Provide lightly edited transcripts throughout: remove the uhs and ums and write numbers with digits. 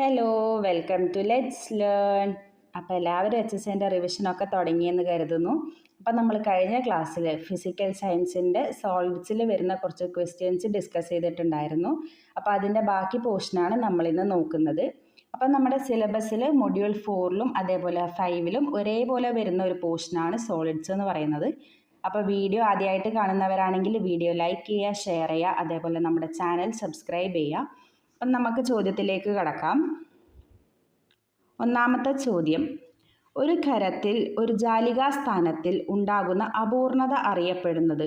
Hello, welcome to let's learn. അപ്പോൾ എല്ലാവരും HSൻ്റെ റിവിഷനൊക്കെ തുടങ്ങിയെന്ന് കരുതുന്നു. അപ്പോൾ നമ്മൾ കഴിഞ്ഞ ക്ലാസ്സിൽ ഫിസിക്കൽ സയൻസിൻ്റെ സോളിഡ്സിൽ വരുന്ന കുറച്ച് ക്വസ്റ്റ്യൻസ് ഡിസ്കസ് ചെയ്തിട്ടുണ്ടായിരുന്നു. അപ്പോൾ അതിൻ്റെ ബാക്കി പോർഷനാണ് നമ്മളിന്ന് നോക്കുന്നത്. അപ്പോൾ നമ്മുടെ സിലബസിൽ മൊഡ്യൂൾ 4ലും അതേപോലെ 5ലും ഒരേപോലെ വരുന്ന ഒരു പോർഷനാണ് സോളിഡ്സ് എന്ന് പറയുന്നത്. അപ്പോൾ വീഡിയോ ആദ്യമായിട്ട് കാണുന്നവരാണെങ്കിൽ വീഡിയോ ലൈക്ക് ചെയ്യുക, ഷെയർ ചെയ്യുക, അതേപോലെ നമ്മുടെ ചാനൽ സബ്സ്ക്രൈബ് ചെയ്യുക. അപ്പം നമുക്ക് ചോദ്യത്തിലേക്ക് കടക്കാം. ഒന്നാമത്തെ ചോദ്യം, ഒരു ഖരത്തിൽ ഒരു ജാലികാസ്ഥാനത്തിൽ ഉണ്ടാകുന്ന അപൂർണത അറിയപ്പെടുന്നത്?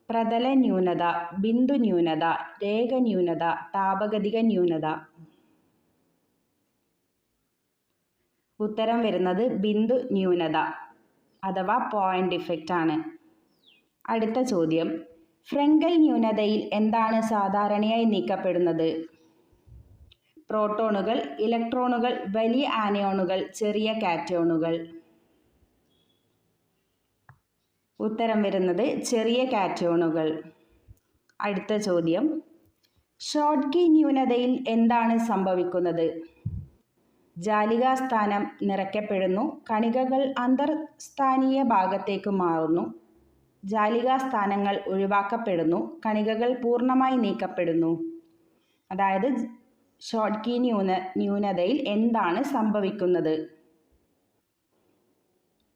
പ്രതല ന്യൂനത, ബിന്ദു ന്യൂനത, രേഖ ന്യൂനത, താപഗതിക ന്യൂനത. ഉത്തരം വരുന്നത് ബിന്ദു ന്യൂനത അഥവാ പോയിന്റ് ഡിഫക്റ്റ് ആണ്. അടുത്ത ചോദ്യം, ഫ്രെങ്കൽ ന്യൂനതയിൽ എന്താണ് സാധാരണയായി നീക്കപ്പെടുന്നത്? പ്രോട്ടോണുകൾ, ഇലക്ട്രോണുകൾ, വലിയ ആനയോണുകൾ, ചെറിയ കാറ്റയോണുകൾ. ഉത്തരം വരുന്നത് ചെറിയ കാറ്റയോണുകൾ. അടുത്ത ചോദ്യം, ഷോട്ട്കി ന്യൂനതയിൽ എന്താണ് സംഭവിക്കുന്നത്? ജാലികാസ്ഥാനം നിറയ്ക്കപ്പെടുന്നു, കണികകൾ അന്തർസ്ഥാനീയ ഭാഗത്തേക്ക് മാറുന്നു, ജാലികാസ്ഥാനങ്ങൾ ഒഴിവാക്കപ്പെടുന്നു, കണികകൾ പൂർണ്ണമായി നീക്കപ്പെടുന്നു. അതായത് ഷോട്ട്കി ന്യൂനതയിൽ എന്താണ് സംഭവിക്കുന്നത്?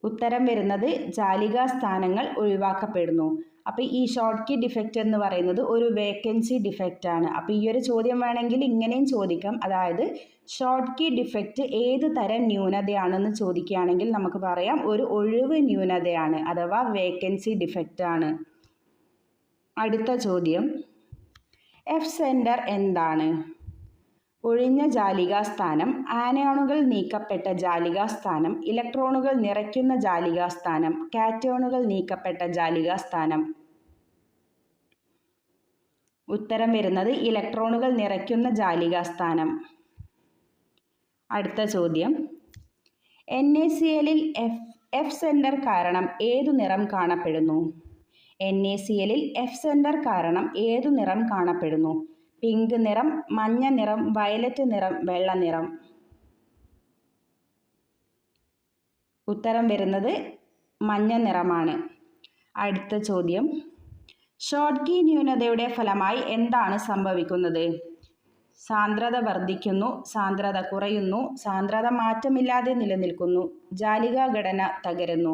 ഉത്തരം വരുന്നത് ജാലികാസ്ഥാനങ്ങൾ ഒഴിവാക്കപ്പെടുന്നു. അപ്പോൾ ഈ ഷോട്ട്കി ഡിഫക്റ്റ് എന്ന് പറയുന്നത് ഒരു വേക്കൻസി ഡിഫക്റ്റ് ആണ്. അപ്പോൾ ഈ ഒരു ചോദ്യം വേണമെങ്കിൽ ഇങ്ങനെയും ചോദിക്കാം. അതായത് ഷോട്ട്കി ഡിഫക്റ്റ് ഏത് തരം ന്യൂനതയാണെന്ന് ചോദിക്കുകയാണെങ്കിൽ നമുക്ക് പറയാം ഒരു ഒഴിവ് ന്യൂനതയാണ് അഥവാ വേക്കൻസി ഡിഫക്റ്റ് ആണ്. അടുത്ത ചോദ്യം, എഫ് സെൻറ്റർ എന്താണ്? ഒഴിഞ്ഞ ജാലികാസ്ഥാനം, ആനയോണുകൾ നീക്കപ്പെട്ട ജാലികാസ്ഥാനം, ഇലക്ട്രോണുകൾ നിറയ്ക്കുന്ന ജാലികാസ്ഥാനം, കാറ്റയോണുകൾ നീക്കപ്പെട്ട ജാലികാസ്ഥാനം. ഉത്തരം വരുന്നത് ഇലക്ട്രോണുകൾ നിറയ്ക്കുന്ന ജാലികാസ്ഥാനം. അടുത്ത ചോദ്യം, NaClൽ എഫ് സെൻറ്റർ കാരണം ഏതു നിറം കാണപ്പെടുന്നു? NaClൽ എഫ് സെൻറ്റർ കാരണം ഏതു നിറം കാണപ്പെടുന്നു? പിങ്ക് നിറം, മഞ്ഞ നിറം, വയലറ്റ് നിറം, വെള്ള നിറം. ഉത്തരം വരുന്നത് മഞ്ഞ നിറമാണ്. അടുത്ത ചോദ്യം, ഷോട്ട്കി ന്യൂനതയുടെ ഫലമായി എന്താണ് സംഭവിക്കുന്നത്? സാന്ദ്രത വർദ്ധിക്കുന്നു, സാന്ദ്രത കുറയുന്നു, സാന്ദ്രത മാറ്റമില്ലാതെ നിലനിൽക്കുന്നു, ജാലികാ ഘടന തകരുന്നു.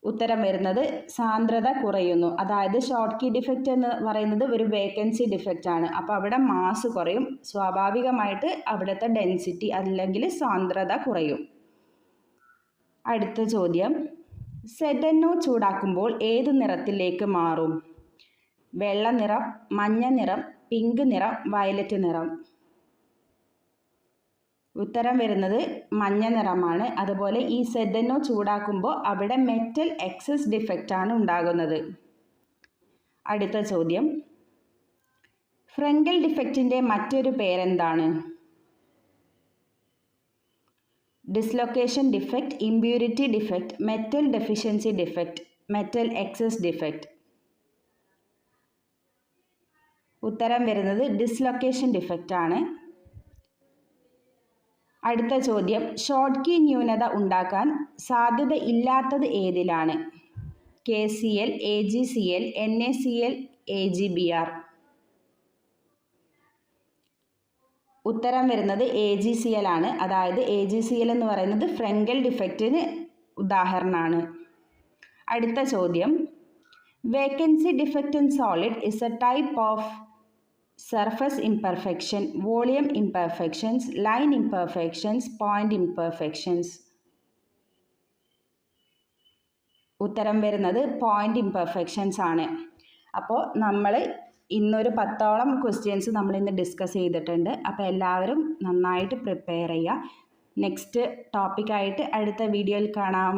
ഉത്തരം വരുന്നത് സാന്ദ്രത കുറയുന്നു. അതായത് ഷോട്ട്കി ഡിഫക്റ്റ് എന്ന് പറയുന്നത് ഒരു വേക്കൻസി ഡിഫക്റ്റ് ആണ്. അപ്പോൾ അവിടെ മാസ് കുറയും, സ്വാഭാവികമായിട്ട് അവിടുത്തെ ഡെൻസിറ്റി അല്ലെങ്കിൽ സാന്ദ്രത കുറയും. അടുത്ത ചോദ്യം, ZnO ചൂടാക്കുമ്പോൾ ഏത് നിറത്തിലേക്ക് മാറും? വെള്ള നിറം, മഞ്ഞ നിറം, പിങ്ക് നിറം, വയലറ്റ് നിറം. ഉത്തരം വരുന്നത് മഞ്ഞ നിറമാണ്. അതുപോലെ ഈ ZnO ചൂടാക്കുമ്പോൾ അവിടെ മെറ്റൽ എക്സസ് ഡിഫക്റ്റ് ആണ് ഉണ്ടാകുന്നത്. അടുത്ത ചോദ്യം, ഫ്രെങ്കൽ ഡിഫക്റ്റിൻ്റെ മറ്റൊരു പേരെന്താണ്? Dislocation defect, impurity defect, metal deficiency defect, metal excess defect. ഉത്തരം വരുന്നത് ഡിസ്ലൊക്കേഷൻ ഡിഫക്റ്റ് ആണ്. അടുത്ത ചോദ്യം, ഷോട്ട്കി ന്യൂനത ഉണ്ടാക്കാൻ സാധ്യത ഇല്ലാത്തത് ഏതിലാണ്? KCl, AgCl, NaCl, AgBr. ഉത്തരം വരുന്നത് AgCl ആണ്. അതായത് AgCl എന്ന് പറയുന്നത് ഫ്രെങ്കൽ ഡിഫക്റ്റിന് ഉദാഹരണമാണ്. അടുത്ത ചോദ്യം, vacancy defect in solid is A type of surface imperfection, volume imperfections, line imperfections, point imperfections. ഉത്തരം വരുന്നത് പോയിന്റ് ഇംപെർഫെക്ഷൻസ് ആണ്. അപ്പോൾ നമ്മൾ ഇന്നൊരു 10ഓളം ക്വസ്റ്റ്യൻസ് നമ്മൾ ഇന്ന് ഡിസ്കസ് ചെയ്തിട്ടുണ്ട്. അപ്പോൾ എല്ലാവരും നന്നായിട്ട് പ്രിപ്പയർ ചെയ്യുക. നെക്സ്റ്റ് ടോപ്പിക്കായിട്ട് അടുത്ത വീഡിയോയിൽ കാണാം.